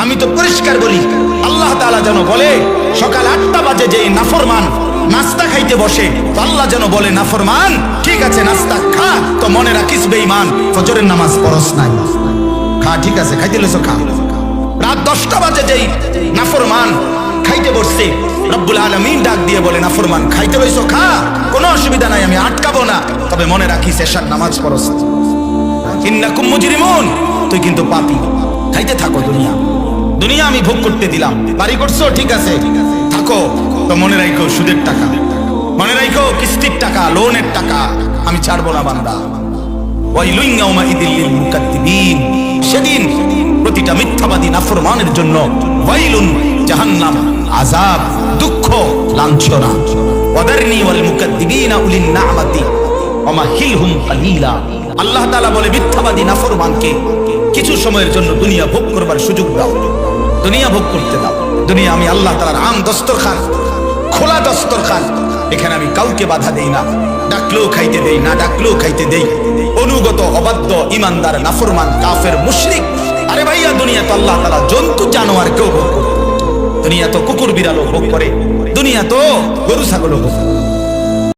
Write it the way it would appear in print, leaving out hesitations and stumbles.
আমি তো পরিষ্কার বলি, আল্লাহ তাআলা যেন বলে সকাল 8টা বাজে যে নাফরমান নাস্তা খাইতে বসে, তো আল্লাহ যেন বলে নাফরমান ঠিক আছে নাস্তা খা, তো মনে রাখিস বেঈমান ফজরের নামাজ পড়স নাই। খা, ঠিক আছে খাইতে লইছো খা। রাত 10টা বাজে যেই নাফরমান খাইতে বসছে, রব্বুল আলামিন ডাক দিয়ে বলে নাফরমান খাইতে বসছো খা, কোনো অসুবিধা নাই, আমি আটকাবো না, তবে মনে রাখিস এশার নামাজ পড়স। ইন্নাকুম মুজরিমুন, তুই কিন্তু পাপী। খাইতে থাকো, দুনিয়া আমি ভোগ করতে দিলাম। বাড়ি করছো ঠিক আছে থাকো, তো মনে রাখো সুদের টাকা, মনে রাখো কিস্তির টাকা, লোনের টাকা আমি ছাড়বো না বান্দা। ওয়াইলুন ইয়াউমাইযিল লিল মুকাদ্দিবিন, সেদিন প্রতিটা মিথ্যাবাদী নাফরমানের জন্য ওয়াইলুন জাহান্নাম, আযাব, দুঃখ, লাঞ্ছনা। ওয়াদারনি ওয়াল মুকাদ্দিবিনা উলিন না'মাতি ওয়ামাহিলহুম কালিলা। আল্লাহ তাআলা বলে মিথ্যাবাদী নাফরমানকে কিছু সময়ের জন্য দুনিয়া ভোগ করবার সুযোগ দাও, দুনিয়া ভোগ করতে দাও। দুনিয়া আমি আল্লাহ তাআলার আম দস্তরখান, খোলা দস্তরখান, এখানে আমি কাউকে বাধা দেই না, ডাকলেও খাইতে দেই, না ডাকলেও খাইতে দেই। অনুগত, অবাধ্য, ইমানদার, নাফরমান, কাফের, মুশরিক, আরে ভাইয়া দুনিয়া তো আল্লাহ তাআলা জন্তু জানোয়ার কেউ ভোগ করে, দুনিয়া তো কুকুর বিড়ালও ভোগ করে, দুনিয়া তো গরু ছাগলও ভোগ করে।